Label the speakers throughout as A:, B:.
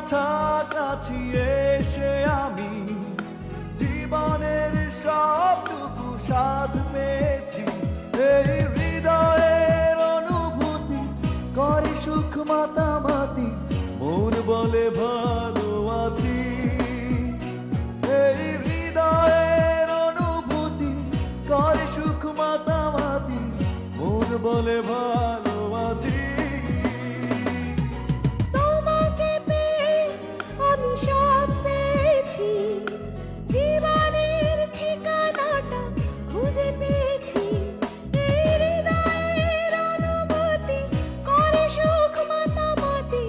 A: কাছাকাছি এসে আমি জীবনের সবটুকু স্বাদ পেয়েছি। এই হৃদয়ের অনুভূতি করে সুখ মাতামাতি, মন বলে ভালো আছি। এই হৃদয়ের অনুভূতি করে সুখ মাতামাতি, মন বলে ভালো আছি।
B: তোমাকে পেয়ে আমি সব পেয়েছি, জীবনের ঠিকানাটা খুঁজে পেয়েছি। এই হৃদয়ের অনুভূতি করে সুখ মাতামাতি,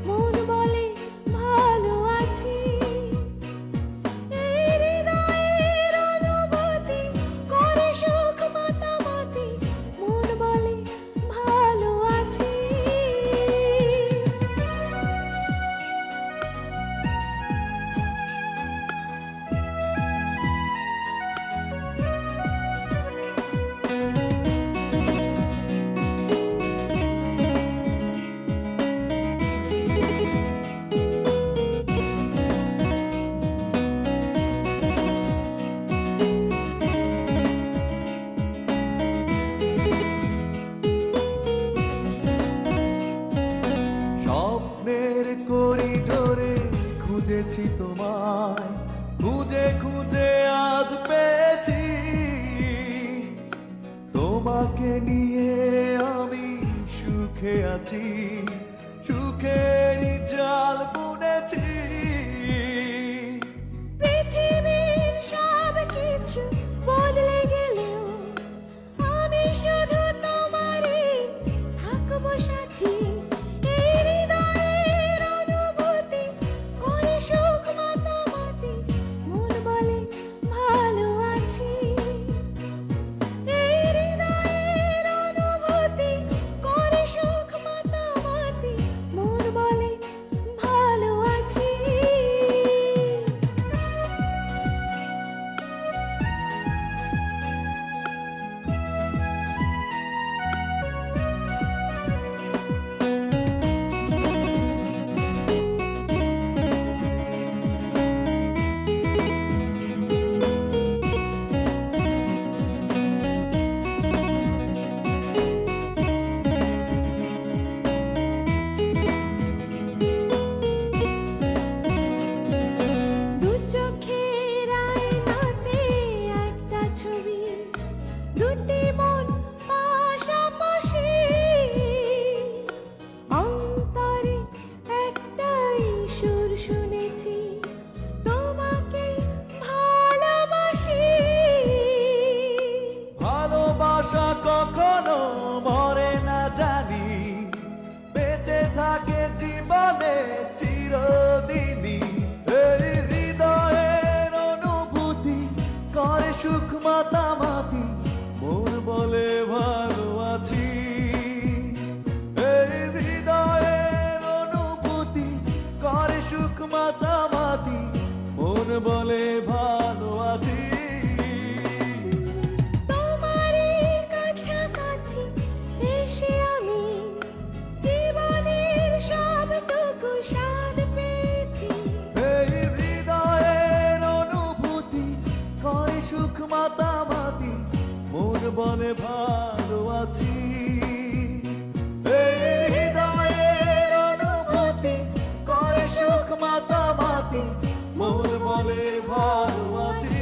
B: মন বলে ভালো আছি। এই হৃদয়ের অনুভূতি করে সুখ মাতামাতি, মন বলে ভালো আছি।
A: স্বপ্নের করিডোরে খুঁজেছি তোমায়, খুঁজে খুঁজে আজ পেয়েছি। তোমাকে নিয়ে আমি সুখে আছি, সুখেরই জাল বুনেছি।
B: পৃথিবীর সব কিছু বদলে গেলেও আমি শুধু তোমারই থাকবো সাথী। এই হৃদয়ের অনুভূতি করে সুখ মাতামাতি, মন বলে ভালো আছি। এই হৃদয়ের অনুভূতি করে সুখ মাতামাতি, মন বলে ভালো আছি। দু চোখের আয়নাতে একটা ছবি, দুটি মন পাশাপাশি। অন্তরে একটাই সুর শুনেছি, তোমাকে ভালোবাসি।
A: ভালোবাসা কখনো মরে না জানি, বেঁচে থাকে জীবনে চিরদিনই। এই হৃদয়ের অনুভূতি করে সুখ মাতামাতি, মন বলে ভালো আছি। এই হৃদয়ের অনুভূতি করে সুখ মাতামাতি, মন বলে ভালো আছি।
B: তোমারই কাছাকাছি এসে আমি জীবনের সবটুকু স্বাদ পেয়েছি।
A: এই হৃদয়ের অনুভূতি করে সুখ মাতামাতি, মন বলে ভালো আছি। এই হৃদয়ের অনুভূতি করে সুখ মাতামাতি, মন বলে ভালো আছি।